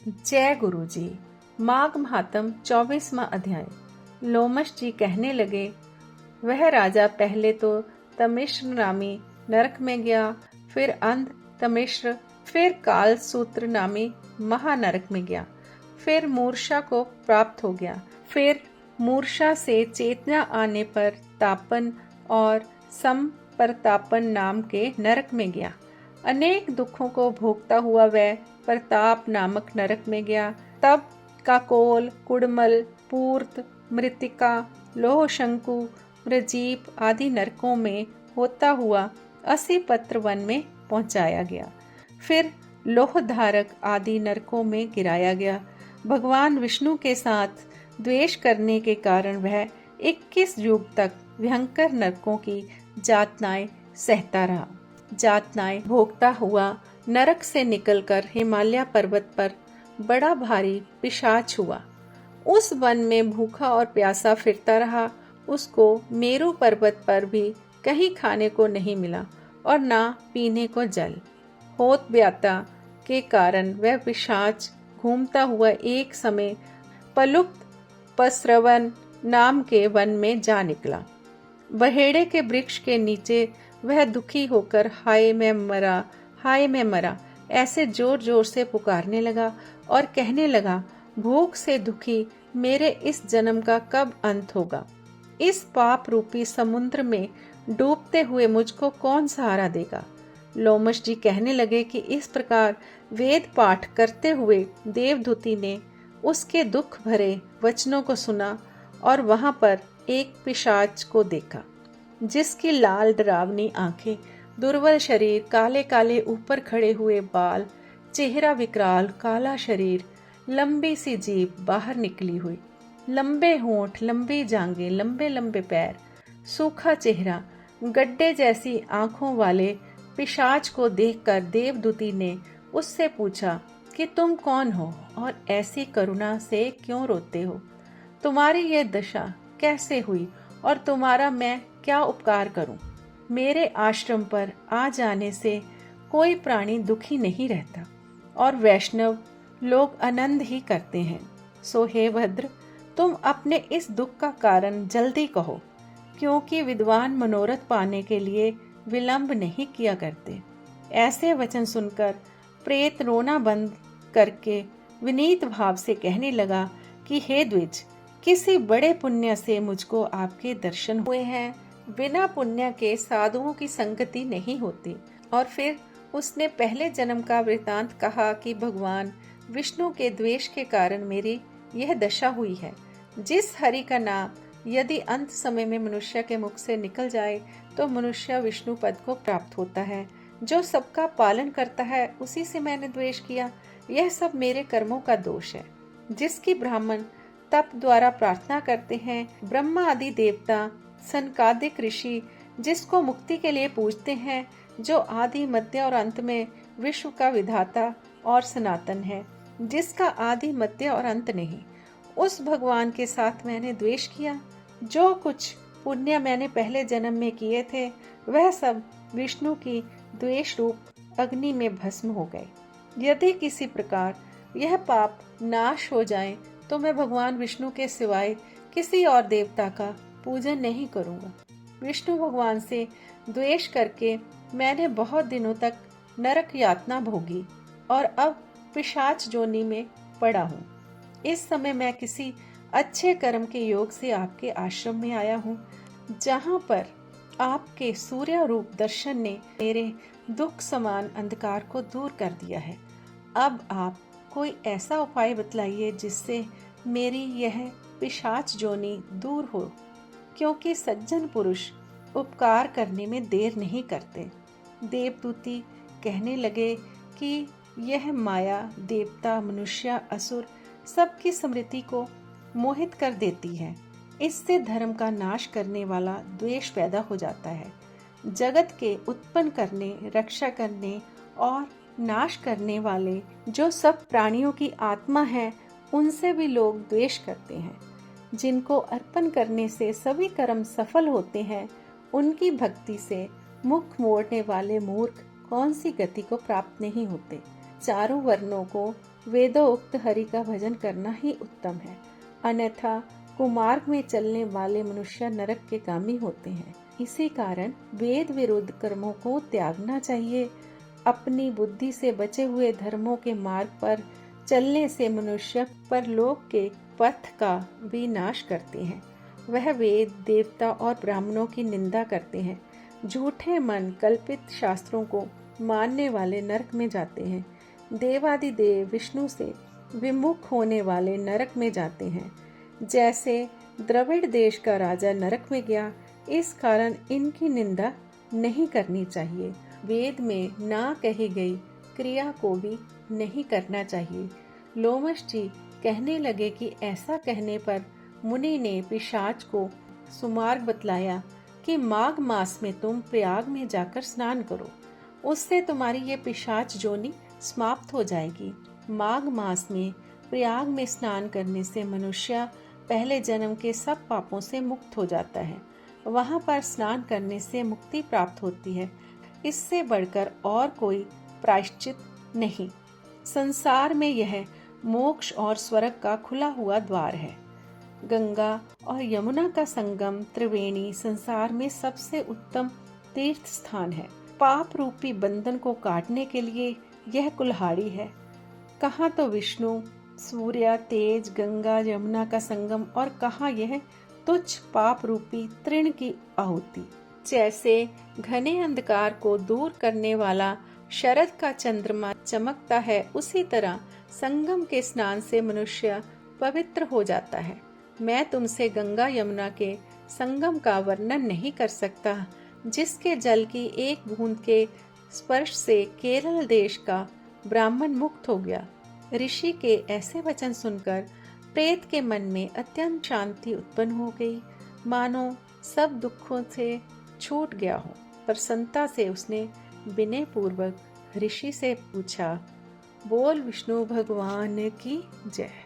जय गुरु जी। माघ महात्म 24वां अध्याय। लोमश जी कहने लगे, वह राजा पहले तो तमिश्र नामी नरक में गया, फिर अंध तमिश्र, फिर काल सूत्र नामी महानरक में गया, फिर मूर्छा को प्राप्त हो गया, फिर मूर्छा से चेतना आने पर तापन और संपरतापन नाम के नरक में गया। अनेक दुखों को भोगता हुआ वह प्रताप नामक नरक में गया। तब काकोल, कुड़मल, पूर्त, मृतिका, लोह शंकु, मृजीप आदि नरकों में होता हुआ 80 पत्र वन में पहुंचाया गया। फिर लोहधारक आदि नरकों में गिराया गया। भगवान विष्णु के साथ द्वेष करने के कारण वह 21 युग तक भयंकर नरकों की यातनाएं सहता रहा। यातनाएं भोगता हुआ नरक से निकलकर हिमालय पर्वत पर बड़ा भारी पिशाच हुआ। उस वन में भूखा और प्यासा फिरता रहा। उसको मेरू पर्वत पर भी कहीं खाने को नहीं मिला और ना पीने को जल। होत व्याता के कारण वह पिशाच घूमता हुआ एक समय पलुप्त पसरवन नाम के वन में जा निकला। बहेड़े के वृक्ष के नीचे वह दुखी होकर हाय मैं मरा, हाय मैं मरा ऐसे जोर जोर से पुकारने लगा और कहने लगा, भूख से दुखी मेरे इस जन्म का कब अंत होगा। इस पाप रूपी समुद्र में डूबते हुए मुझको कौन सहारा देगा। लोमश जी कहने लगे कि इस प्रकार वेद पाठ करते हुए देवदूती ने उसके दुख भरे वचनों को सुना और वहां पर एक पिशाच को देखा, जिसकी लाल डरावनी आंखें, दुर्बल शरीर, काले काले ऊपर खड़े हुए बाल, चेहरा विकराल, काला शरीर, लंबी सी जीभ बाहर निकली हुई, लंबे होंठ, लंबी जांघें, लंबे लंबे पैर, सूखा चेहरा, गड्ढे जैसी आंखों वाले पिशाच को देखकर देवदूती ने उससे पूछा कि तुम कौन हो और ऐसी करुणा से क्यों रोते हो। तुम्हारी ये दशा कैसे हुई और तुम्हारा मैं क्या उपकार करूं। मेरे आश्रम पर आ जाने से कोई प्राणी दुखी नहीं रहता और वैष्णव लोग आनंद ही करते हैं। सो हे भद्र, तुम अपने इस दुख का कारण जल्दी कहो, क्योंकि विद्वान मनोरथ पाने के लिए विलंब नहीं किया करते। ऐसे वचन सुनकर प्रेत रोना बंद करके विनीत भाव से कहने लगा कि हे द्विज, किसी बड़े पुण्य से मुझको आपके दर्शन हुए हैं। बिना पुण्य के साधुओं की संगति नहीं होती। और फिर उसने पहले जन्म का वृतांत कहा कि भगवान विष्णु के द्वेष के कारण मेरी यह दशा हुई है। जिस हरि का नाम यदि अंत समय में मनुष्य के मुख से निकल जाए तो मनुष्य विष्णु पद को प्राप्त होता है। जो सबका पालन करता है उसी से मैंने द्वेष किया। यह सब मेरे कर्मों का दोष है। जिसकी ब्राह्मण तप द्वारा प्रार्थना करते हैं, ब्रह्मा आदि देवता, सनकादिक ऋषि जिसको मुक्ति के लिए पूजते हैं, जो आदि मध्य और अंत में विश्व का विधाता और सनातन है, जिसका आदि मध्य और अंत नहीं, उस भगवान के साथ मैंने द्वेष किया। जो कुछ पुण्य मैंने पहले जन्म में किए थे वह सब विष्णु की द्वेष रूप अग्नि में भस्म हो गए। यदि किसी प्रकार यह पाप नाश हो जाए तो मैं भगवान विष्णु के सिवाय किसी और देवता का पूजन नहीं करूंगा। विष्णु भगवान से द्वेष करके मैंने बहुत दिनों तक नरक यातना भोगी और अब पिशाच जोनी में पड़ा हूँ। इस समय मैं किसी अच्छे कर्म के योग से आपके आश्रम में आया हूँ, जहाँ पर आपके सूर्य रूप दर्शन ने मेरे दुख समान अंधकार को दूर कर दिया है। अब आप कोई ऐसा उपाय बतलाइए जिससे मेरी यह पिशाच जोनी दूर हो, क्योंकि सज्जन पुरुष उपकार करने में देर नहीं करते। देवदूती कहने लगे कि यह माया देवता, मनुष्य, असुर सबकी स्मृति को मोहित कर देती है। इससे धर्म का नाश करने वाला द्वेष पैदा हो जाता है। जगत के उत्पन्न करने, रक्षा करने और नाश करने वाले जो सब प्राणियों की आत्मा है, उनसे भी लोग द्वेष करते हैं। जिनको अर्पण करने से सभी कर्म सफल होते हैं, उनकी भक्ति से मुख मोड़ने वाले मूर्ख कौन सी गति को प्राप्त नहीं होते। चारों वर्णों को वेदोक्त हरि का भजन करना ही उत्तम है, अन्यथा कुमार्ग में चलने वाले मनुष्य नरक के गामी होते हैं। इसी कारण वेद विरुद्ध कर्मों को त्यागना चाहिए। अपनी बुद्धि से बचे हुए धर्मों के मार्ग पर चलने से मनुष्य परलोक के पथ का विनाश करते हैं। वह वेद, देवता और ब्राह्मणों की निंदा करते हैं। झूठे मन कल्पित शास्त्रों को मानने वाले नरक में जाते हैं। देवादिदेव विष्णु से विमुख होने वाले नरक में जाते हैं। जैसे द्रविड़ देश का राजा नरक में गया, इस कारण इनकी निंदा नहीं करनी चाहिए। वेद में ना कही गई क्रिया को भी नहीं करना चाहिए। लोमश जी कहने लगे कि ऐसा कहने पर मुनि ने पिशाच को सुमार्ग बतलाया कि माघ मास में तुम प्रयाग में जाकर स्नान करो, उससे तुम्हारी ये पिशाच जोनी समाप्त हो जाएगी। माघ मास में प्रयाग में स्नान करने से मनुष्य पहले जन्म के सब पापों से मुक्त हो जाता है। वहां पर स्नान करने से मुक्ति प्राप्त होती है। इससे बढ़कर और कोई प्रायश्चित नहीं। संसार में यह मोक्ष और स्वर्ग का खुला हुआ द्वार है। गंगा और यमुना का संगम त्रिवेणी संसार में सबसे उत्तम तीर्थ स्थान है। पाप रूपी बंधन को काटने के लिए यह कुल्हाड़ी है। कहाँ तो विष्णु, सूर्य, तेज, गंगा, यमुना का संगम और कहाँ यह तुच्छ पाप रूपी तृण की आहुति। जैसे घने अंधकार को दूर करने वाला शरद का चंद्रमा चमकता है, उसी तरह संगम के स्नान से मनुष्य पवित्र हो जाता है। मैं तुमसे गंगा यमुना के संगम का वर्णन नहीं कर सकता, जिसके जल की एक बूंद के स्पर्श से केरल देश का ब्राह्मण मुक्त हो गया। ऋषि के ऐसे वचन सुनकर प्रेत के मन में अत्यंत शांति उत्पन्न हो गई, मानो सब दुखों से छूट गया हो। प्रसन्नता से उसने विनय पूर्वक ऋषि से पूछा, बोल विष्णु भगवान की जय।